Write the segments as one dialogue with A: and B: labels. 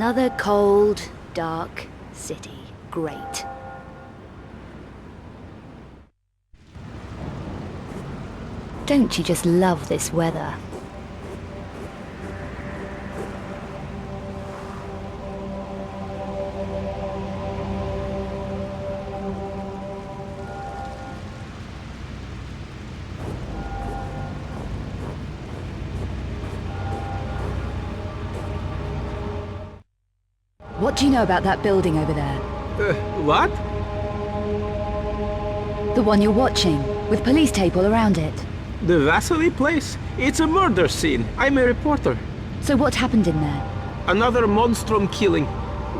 A: Another cold, dark city. Great. Don't you just love this weather? What do you know about that building over there?
B: What?
A: The one you're watching, with police tape all around it.
B: The Vasily place? It's a murder scene. I'm a reporter.
A: So what happened in there?
B: Another Monstrum killing.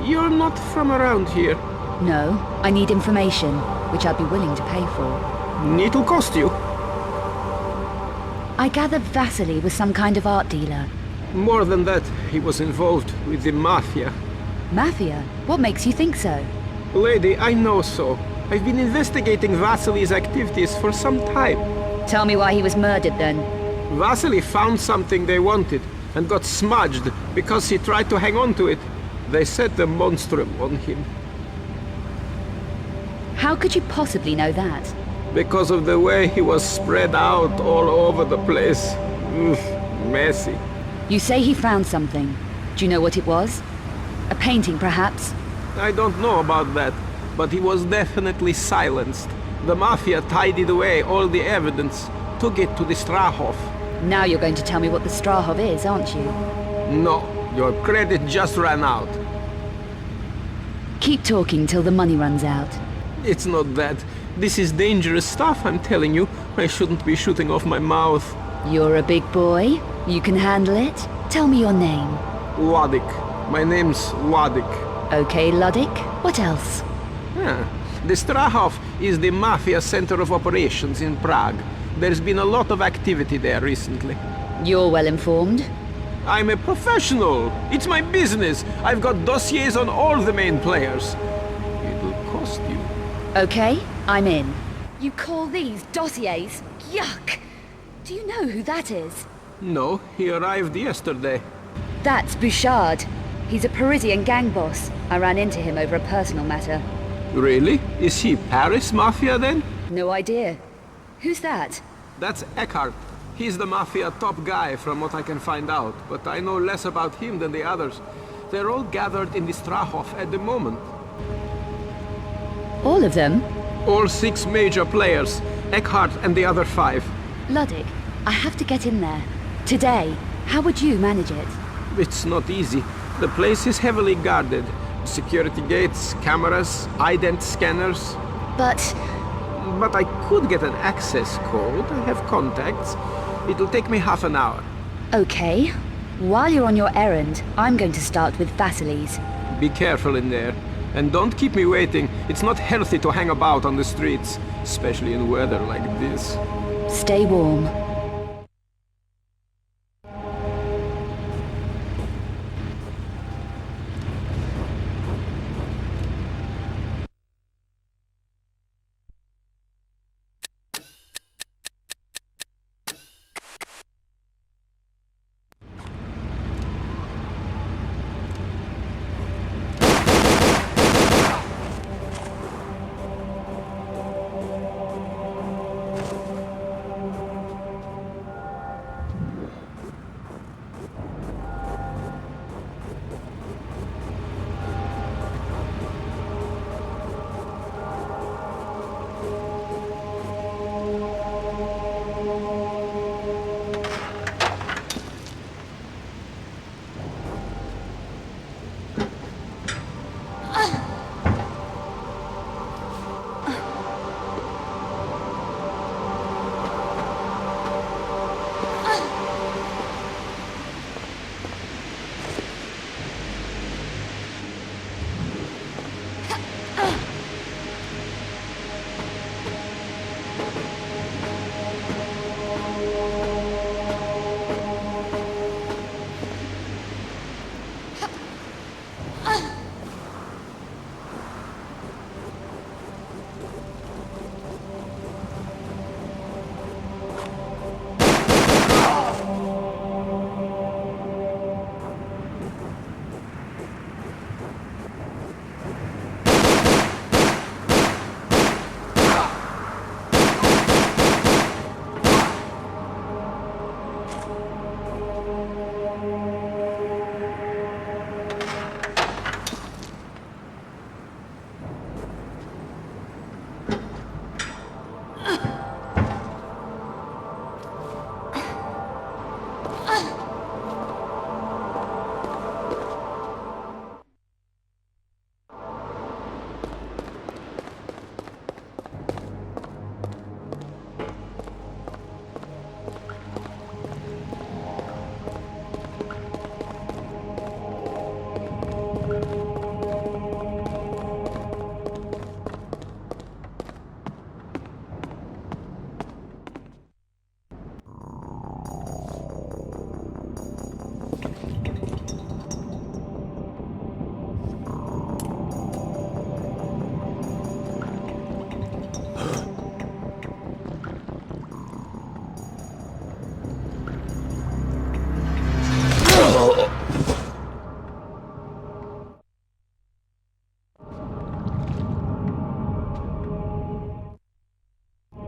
B: You're not from around here.
A: No, I need information, which I'd be willing to pay for.
B: It'll cost you.
A: I gather Vasily was some kind of art dealer.
B: More than that, he was involved with the Mafia.
A: Mafia? What makes you think so?
B: Lady, I know so. I've been investigating Vasily's activities for some time.
A: Tell me why he was murdered then.
B: Vasily found something they wanted and got smudged because he tried to hang on to it. They set the Monstrum on him.
A: How could you possibly know that?
B: Because of the way he was spread out all over the place. Oof, messy.
A: You say he found something. Do you know what it was? A painting, perhaps?
B: I don't know about that, but he was definitely silenced. The Mafia tidied away all the evidence, took it to the Strahov.
A: Now you're going to tell me what the Strahov is, aren't you?
B: No, your credit just ran out.
A: Keep talking till the money runs out.
B: It's not that. This is dangerous stuff, I'm telling you. I shouldn't be shooting off my mouth.
A: You're a big boy. You can handle it. Tell me your name.
B: Ludwig. My name's Ludwig.
A: Okay, Ludwig. What else?
B: The Strahov is the Mafia center of operations in Prague. There's been a lot of activity there recently.
A: You're well informed.
B: I'm a professional. It's my business. I've got dossiers on all the main players. It'll cost you.
A: Okay, I'm in. You call these dossiers? Yuck! Do you know who that is?
B: No, he arrived yesterday.
A: That's Bouchard. He's a Parisian gang boss. I ran into him over a personal matter.
B: Really? Is he Paris Mafia then?
A: No idea. Who's that?
B: That's Eckhart. He's the Mafia top guy from what I can find out, but I know less about him than the others. They're all gathered in the Strahov at the moment.
A: All of them?
B: All 6 major players, Eckhart and the other 5.
A: Ludwig, I have to get in there. Today. How would you manage it?
B: It's not easy. The place is heavily guarded. Security gates, cameras, ident scanners.
A: But
B: I could get an access code. I have contacts. It'll take me half an hour.
A: okay. While you're on your errand, I'm going to start with Vasily's.
B: Be careful in there. And don't keep me waiting. It's not healthy to hang about on the streets, especially in weather like this.
A: Stay warm.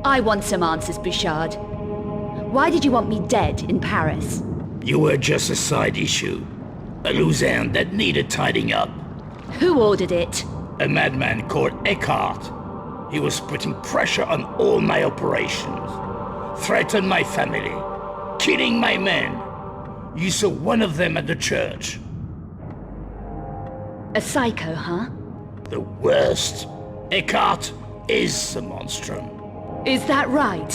A: I want some answers, Bouchard. Why did you want me dead in Paris?
C: You were just a side issue. A loose end that needed tidying up.
A: Who ordered it?
C: A madman called Eckhart. He was putting pressure on all my operations. Threatened my family. Killing my men. You saw one of them at the church.
A: A psycho, huh?
C: The worst. Eckhart is a monstrum.
A: Is that right?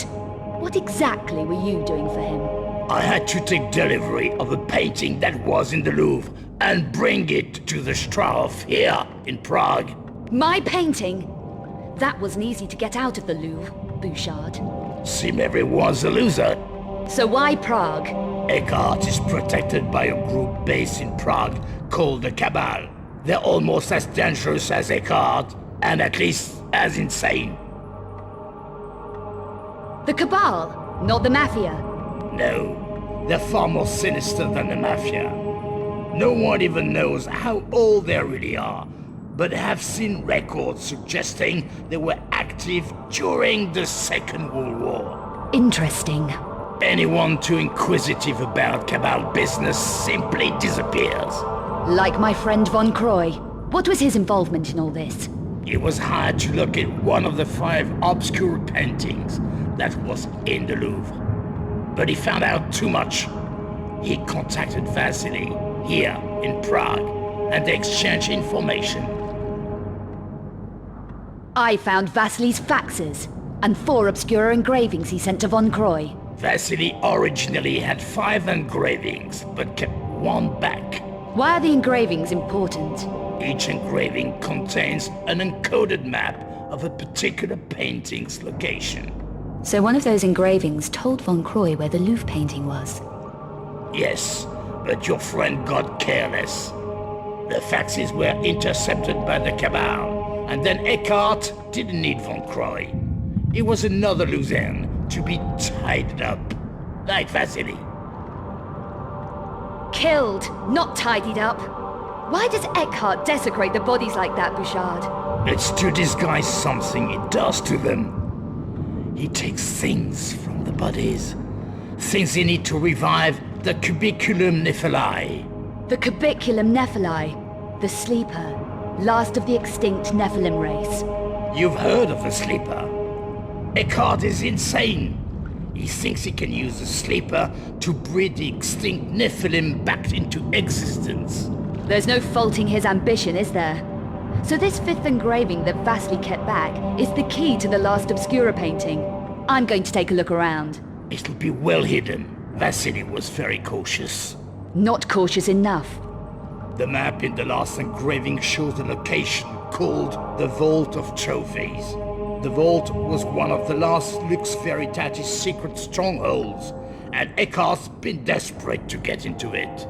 A: What exactly were you doing for him?
C: I had to take delivery of a painting that was in the Louvre and bring it to the Strauss here in Prague.
A: My painting? That wasn't easy to get out of the Louvre, Bouchard.
C: Seem everyone's a loser.
A: So why Prague?
C: Eckhart is protected by a group based in Prague called the Cabal. They're almost as dangerous as Eckhart, and at least as insane.
A: The Cabal, not the Mafia.
C: No, they're far more sinister than the Mafia. No one even knows how old they really are, but have seen records suggesting they were active during the Second World War.
A: Interesting.
C: Anyone too inquisitive about Cabal business simply disappears.
A: Like my friend Von Croy. What was his involvement in all this?
C: He was hired to look at one of the 5 obscure paintings that was in the Louvre. But he found out too much. He contacted Vasily here in Prague, and they exchanged information.
A: I found Vasily's faxes, and 4 obscure engravings he sent to Von Croy.
C: Vasily originally had 5 engravings, but kept 1 back.
A: Why are the engravings important?
C: Each engraving contains an encoded map of a particular painting's location.
A: So one of those engravings told Von Croy where the Louvre painting was?
C: Yes, but your friend got careless. The faxes were intercepted by the Cabal, and then Eckhart didn't need Von Croy. It was another loose end to be tied up, like Vasily.
A: Killed, not tidied up. Why does Eckhart desecrate the bodies like that, Bouchard?
C: It's to disguise something he does to them. He takes things from the bodies. Things he need to revive the cubiculum Nephili.
A: The Cubiculum Nephili, the Sleeper, last of the extinct Nephilim race.
C: You've heard of the Sleeper. Eckhart is insane. He thinks he can use the Sleeper to breed the extinct Nephilim back into existence.
A: There's no faulting his ambition, is there? So this 5th engraving that Vasily kept back is the key to the last Obscura painting. I'm going to take a look around.
C: It'll be well hidden. Vasily was very cautious.
A: Not cautious enough.
C: The map in the last engraving shows a location called the Vault of Trophies. The vault was one of the last Lux Veritatis secret strongholds, and Eckhart's been desperate to get into it.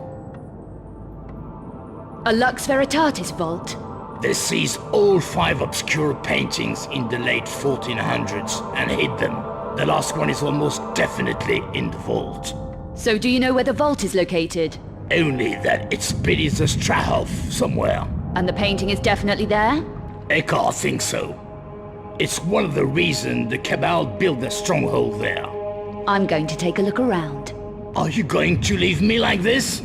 A: A Lux Veritatis vault?
C: They seized all 5 obscure paintings in the late 1400s and hid them. The last one is almost definitely in the vault.
A: So do you know where the vault is located?
C: Only that it's beneath the Strahov somewhere.
A: And the painting is definitely there?
C: Eckhart thinks so. It's one of the reasons the Cabal built a stronghold there.
A: I'm going to take a look around.
C: Are you going to leave me like this?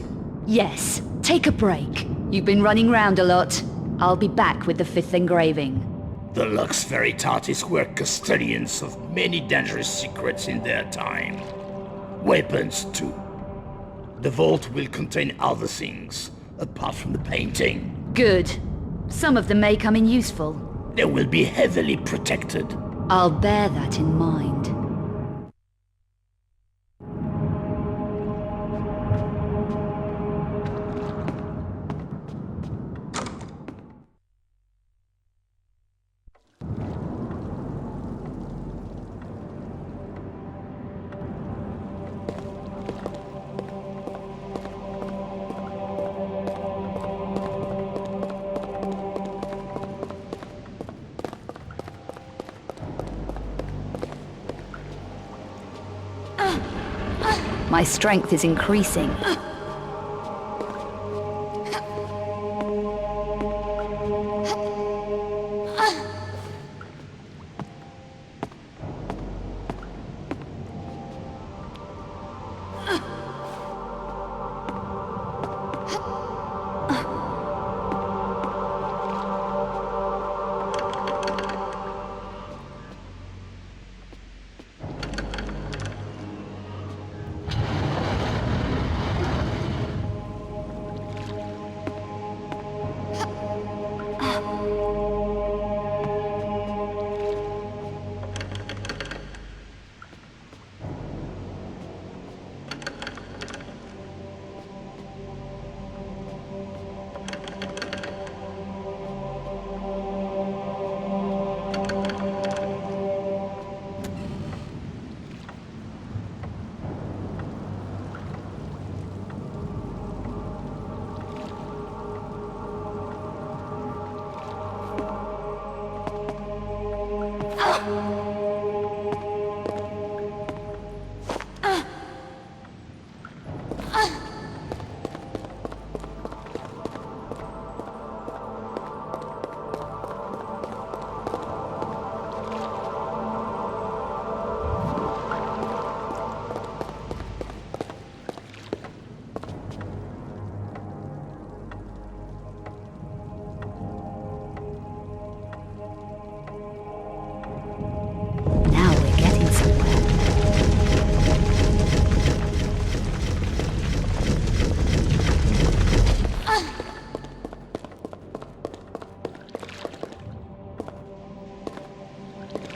A: Yes, take a break. You've been running round a lot. I'll be back with the 5th engraving.
C: The Lux Veritatis were custodians of many dangerous secrets in their time. Weapons, too. The vault will contain other things, apart from the painting.
A: Good. Some of them may come in useful.
C: They will be heavily protected.
A: I'll bear that in mind. My strength is increasing.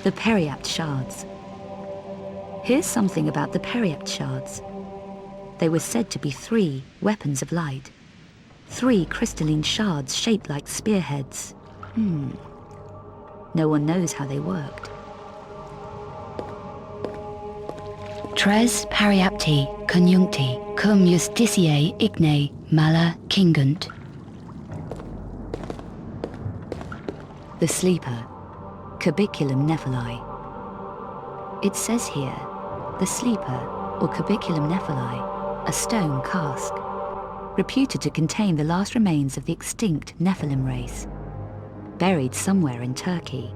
A: The Periapt shards. Here's something about the Periapt shards. They were said to be 3 weapons of light. 3 crystalline shards shaped like spearheads. No one knows how they worked. Tres Periapti conjuncti cum justitiae igne mala cingunt. The sleeper, Cubiculum Nephili. It says here, the sleeper, or Cubiculum Nephili, a stone cask, reputed to contain the last remains of the extinct Nephilim race, buried somewhere in Turkey.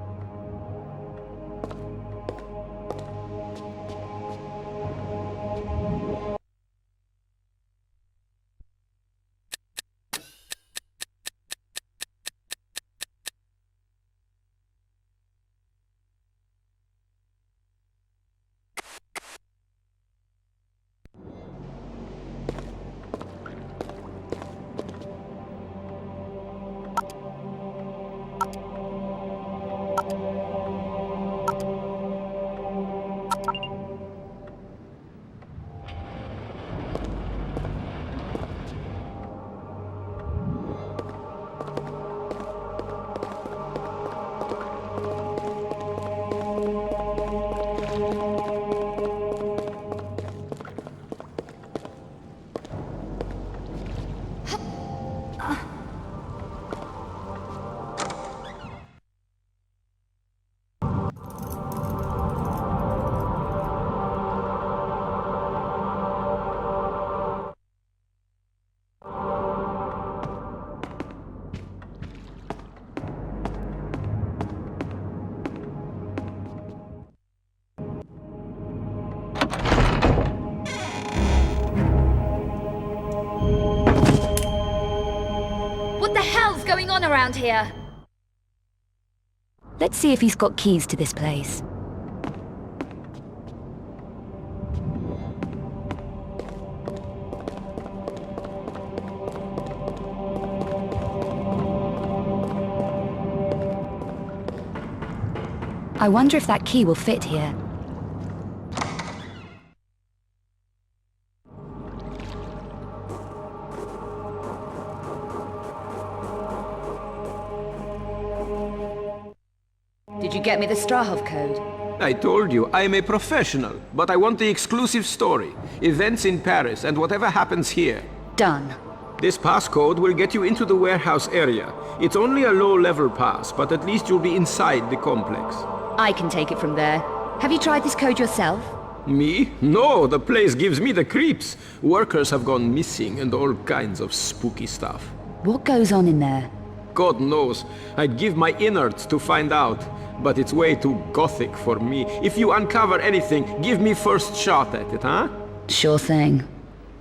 A: What the hell's going on around here? Let's see if he's got keys to this place. I wonder if that key will fit here. Did you get me the Strahov code?
B: I told you, I am a professional, but I want the exclusive story. Events in Paris and whatever happens here.
A: Done.
B: This passcode will get you into the warehouse area. It's only a low-level pass, but at least you'll be inside the complex.
A: I can take it from there. Have you tried this code yourself?
B: Me? No, the place gives me the creeps. Workers have gone missing and all kinds of spooky stuff.
A: What goes on in there?
B: God knows. I'd give my innards to find out. But it's way too gothic for me. If you uncover anything, give me first shot at it, huh?
A: Sure thing.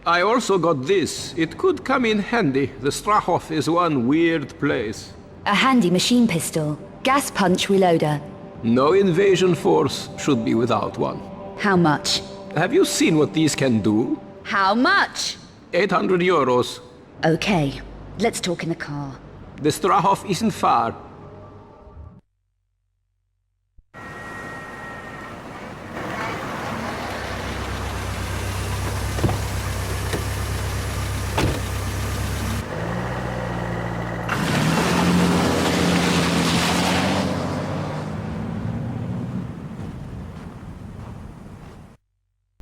B: I also got this. It could come in handy. The Strahov is one weird place.
A: A handy machine pistol. Gas punch reloader.
B: No invasion force should be without one.
A: How much?
B: Have you seen what these can do?
A: How much?
B: 800 euros.
A: Okay, let's talk in the car.
B: The Strahov isn't far.